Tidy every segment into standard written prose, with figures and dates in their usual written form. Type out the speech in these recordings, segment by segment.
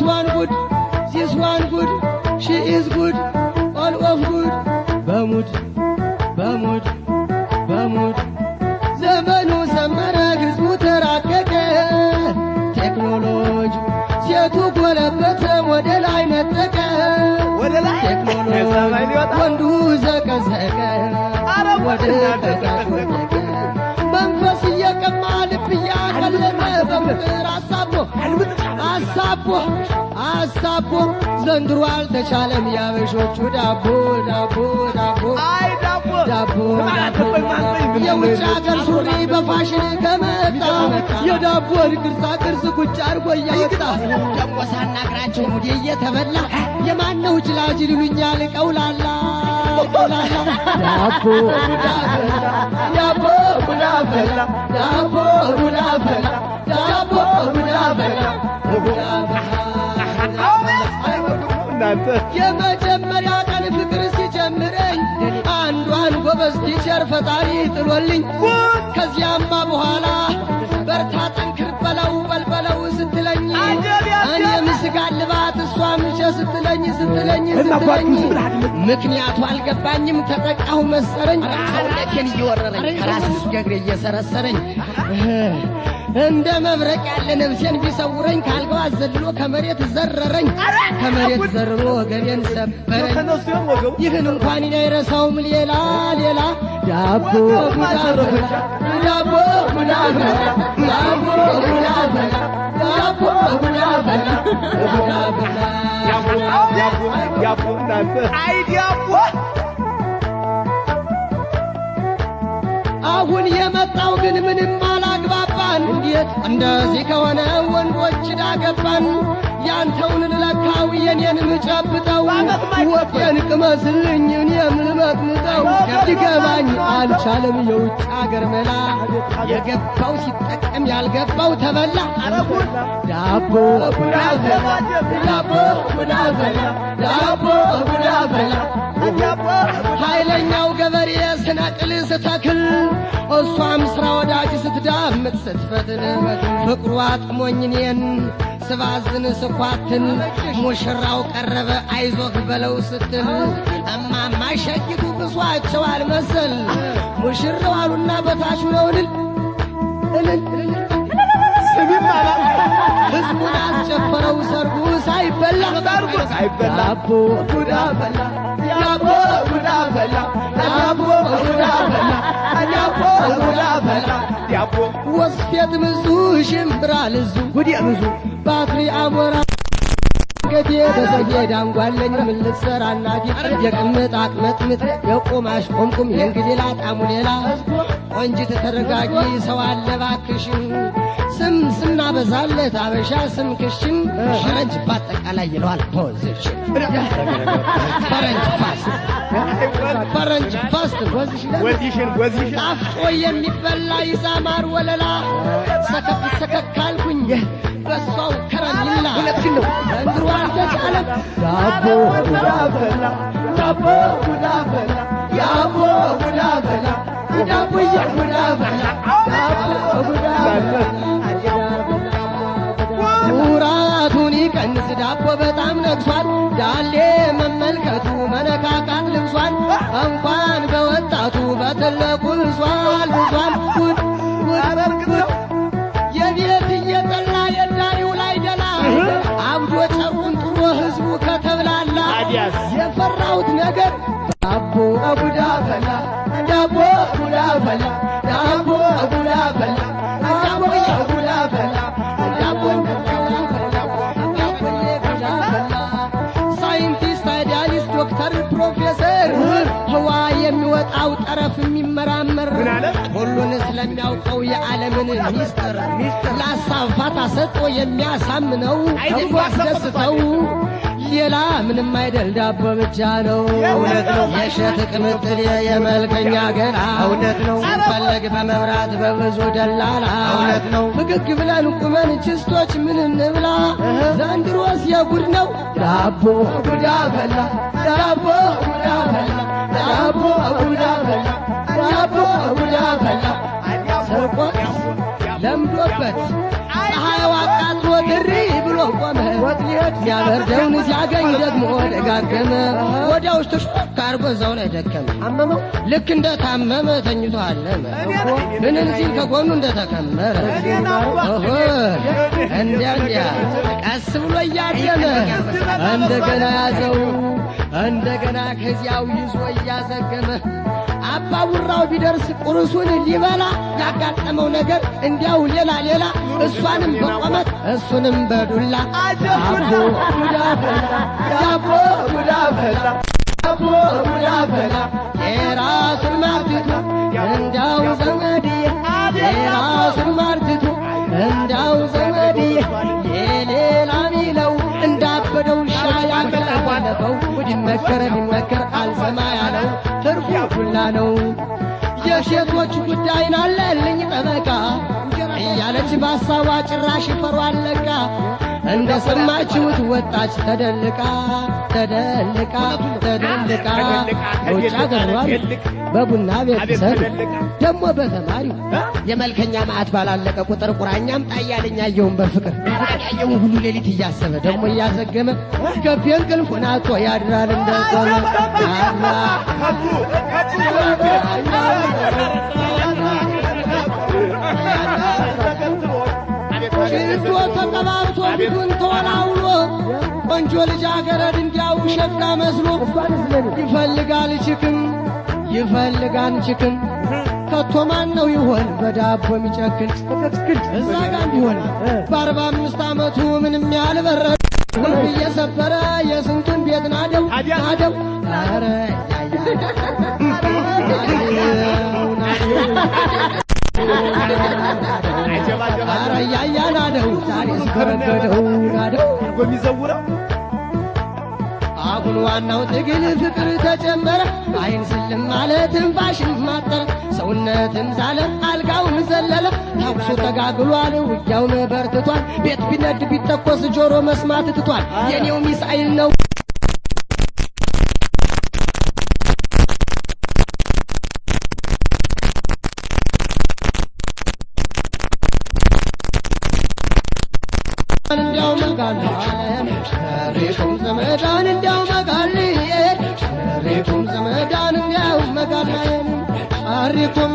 one good, this one good, she is good, all of good. በሙድ በሙድ በሙድ ዘመኑ ሰመረ ህዝቡ ተራቀቀ ቴክኖሎጂ ሴቱ ጎለበተ ወደ ላይ ነጠቀ ወደ ላይ ቴክኖሎጂ ወንዱ ዘቀዘቀ ወደ ተቃቀቀ መንፈስ እየቀማ ልብ እያቀለጠ በፍቅር አሳቦ ዘንድሮ አልተቻለም ያበሾቹ ዳቦ አይ ዳቦ የውጭ አገር ሱሪ በፋሽን ከመጣ የዳቦን ቅርጻ ቁጭ አርጎ እያወጣ ደሞ ሳናግራቸው ሙዴ እየተበላ የማነው ጅላጅል ይሉኛል ቀውላላ ዳቦ የመጀመሪያ ቀን ፍቅር ሲጀምረኝ አንዷን ጎበዝ ቲቸር ፈጣሪ ጥሎልኝ ከዚያማ በኋላ በርታ ጠንክር በለው ስትለኝ እኔም ስጋ ልባት እሷም ስትለኝ ምክንያቱ አልገባኝም ተጠቃሁ መሰረኝ ሰውነቴን እየወረረኝ ከራስ እስከ እግሬ እየሰረሰረኝ እንደ መብረቅ ያለ ነፍሴን ቢሰውረኝ ካልጋው አዘልሎ ከመሬት ዘረረኝ ዘርሮ ወገቤን ሰበረኝ ይህን እንኳን አይረሳውም ሌላ ዳቦ አሁን የመጣው ግን ምንም አላግባባን እንዴት እንደዚህ ከሆነ ወንዶች ዳገባን ያንተውን ልለካው የኔን ምጨብጠው ወጤን ቅመስልኝ እኔም ልመጥምጠው ይገባኝ አልቻለም የውጭ አገር መላ የገባው ሲጠቀም ያልገባው ተበላ ዳቦ ኃይለኛው ገበሬ ስነቅል ስተክል እሷም ስራ ወዳጅ ስትዳምጥ ስትፈትን ፍቅሩ አጥሞኝ እኔን ስባዝን ስኳትን ሙሽራው ቀረበ አይዞህ በለው ስትል እማማ ሸጊቱ ብሷቸው አልመሰል ሙሽራው አሉና በታች ነው እልል ህዝቡን አስጨፈረው ሰርጉ ሳይበላ ዳቦ ወስፌት ብዙ ሽምብራ ልዙ ባትሪ አሞራ ገዴ በሰጌድ አንጓለኝ ምን ልትሰራ እናቴ የቅምጥ አቅመጥምጥ የቆማሽ ቆምቁም የእንግዲህ ላጣሙ ሌላ ቆንጅት ተረጋጊ ሰው አለ ባክሽን ስም ስናበዛለት አበሻ ስም ክሽን ፈረንጅ ባጠቃላይ ይለዋል ፖዚሽን ፈረንጅ ፋስት ወዚሽን ጣፍጦ የሚበላ ይዛማር ወለላ ሰከክ ካልኩኝ በሷው ከረሚላ እንድሮ አልተቻለም ዳቦ ውራቱን ይቀንስ ዳቦ በጣም ነግሷል ዳሌ መመልከቱ መነካካት ልብሷል እንኳን በወጣቱ በትልቁ ብሷል ጉድ የቤት እየጠላ የዳሪው ላይ ደላ አብዶ ጨርቁን ጥሎ ህዝቡ ከተብላላ የፈራሁት ነገር ዳቦ አቡዳ ፈላ ሳይንቲስት አይዲያሊስት ዶክተር ፕሮፌሰር ህዋ የሚወጣው ጠረፍ የሚመራመር ሁሉን ስለሚያውቀው የዓለምን ሚስጥር ለሀሳብ ፋታ ሰጥቶ የሚያሳምነው ያስደስተው ሌላ ምንም አይደል ዳቦ ብቻ ነው እውነት ነው የሸት ቅምጥል የመልከኛ ገና እውነት ነው ሲፈለግ በመብራት በብዙ ደላላ እውነት ነው ፍግግ ብለን ቁመን ችስቶች ምን እንብላ ዘንድሮስ የጉድ ነው ዳቦ ጉዳ በላ ሰርቆት ለምዶበት ፀሐይዋ አቃጥሎ ድሪ ብሎ ቆመ ሲያበርደውን ሲያገኝ ደግሞ ደጋገመ ወዲያው ተሽከርክሮ አርጎ እዛው ላይ ደከመ አመመው ልክ እንደ ታመመ ተኝቶ አለመ ምንም ሲል ከጎኑ እንደተከመረ እንዲያ ቀስ ብሎ እያደመ እንደገና ያዘው እንደገና ከዚያው ይዞ እያዘገመ አባውራው ቢደርስ ቁርሱን ሊበላ ያጋጠመው ነገር እንዲያው ሌላ እሷንም በቆመት እሱንም በዱላ አቦ ጉዳ ፈላ የራሱን ማርትቱ እንዲያው ዘመድዬ የራሱን ማርትቱ እንዲያው ዘመድዬ የሌላ ሚለው እንዳበደው ሻያ ያቀለፈው ቢመከር አልሰማ ያለው ትርፉ ሁላ ነው። የሴቶች ጉዳይ ናለልኝ ጠበቃ እያለች ባሳዋ ጭራሽ ፈሯ አለቃ እንደ ሰማችሁት ወጣች ተደልቃ ውጭ አገሯል በቡና ቤት ሰር ደሞ በተማሪው የመልከኛ ማዕት ባላለቀ ቁጥር ቁራኛም ጣያለኛ ያየውን በፍቅር ያየውን ሁሉ ሌሊት እያሰበ ደሞ እያዘገመ ገብ እንቅልፉን አጥቶ ያድራል እንደቆመ ሽቶ ተቀባብቶ ፊቱን ተወላውሎ ቆንጆ ልጃገረድ እንዲያው ሸጋ መስሎ ይፈልጋል ችክም ከቶ ማን ነው ይሆን በዳቦ የሚጨክን እዛ ጋር ቢሆን በ45 ዓመቱ ምንም ያልበረደ እየሰበረ የስንቱን ቤት ናደው ኧረ ያያ ናደው ዛሬስ ከረገደው ናደው በሚዘውረው አሁን ዋናው ትግል ፍቅር ተጨመረ አይን ስልም ማለት ትንፋሽም ማጠረ ሰውነትም ዛለ አልጋውም ዘለለ ታውሶ ተጋግሏል ውጊያውም በርትቷል ቤት ቢነድ ቢተኮስ ጆሮ መስማት ትቷል የኔው ሚሳኤል ነው እንዲያው መጋል ሸሪኩም ዘመዳን እንዲያው መጋል ሸሪኩም ዘመዳን እንዲያው መጋል አሪኩም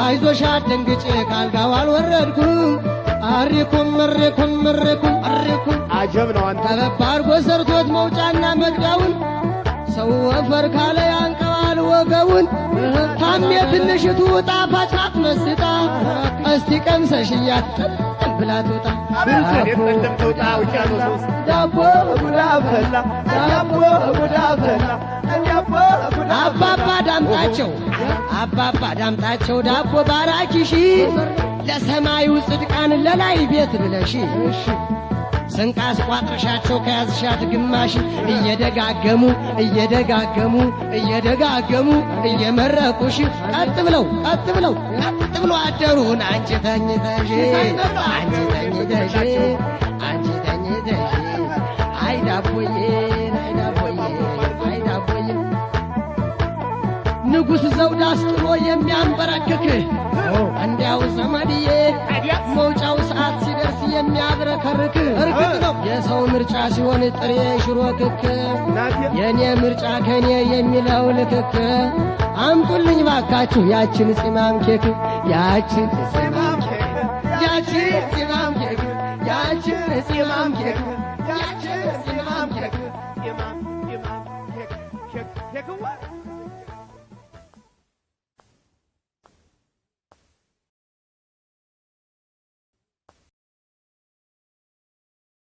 አይዞሽ አትደንግጬ ካልጋው አልወረድኩም አሪኩም አጀብ ነው አንተ ተበባርጎ ሰርቶት መውጫና መግዳውን ሰው ወፈር ካለ ያንቀዋል ወገውን ታሜ ትንሽቱ ጣፋጭ አትመስጣ እስቲ ቀምሰሽያት ብላት ወጣ ዳቦ ጉዳ ፈላ አባባ ዳምጣቸው ዳቦ ባራኪሺ ለሰማዩ ጽድቃን ለላይ ቤት ብለሺ ስንቃስ ቋጥረሻቸው ከያዝሻት ግማሽ እየደጋገሙ እየመረቁሽ ቀጥ ብለው አደሩን አንቺ ተኝተሽ አይ ዳቦዬ ንጉሥ ዘውድ አስጥሎ የሚያንበረክክ እንዲያው ዘመድዬ መውጫው ሰዓት ሲደርስ የሚያብረከርክ እርግጥ ነው የሰው ምርጫ ሲሆን ጥሬ ሽሮ ክክ የኔ ምርጫ ከኔ የሚለው ልክክ አምጡልኝ ባካችሁ ያችን ፂማም ኬክ ያችን ፂማም ኬክ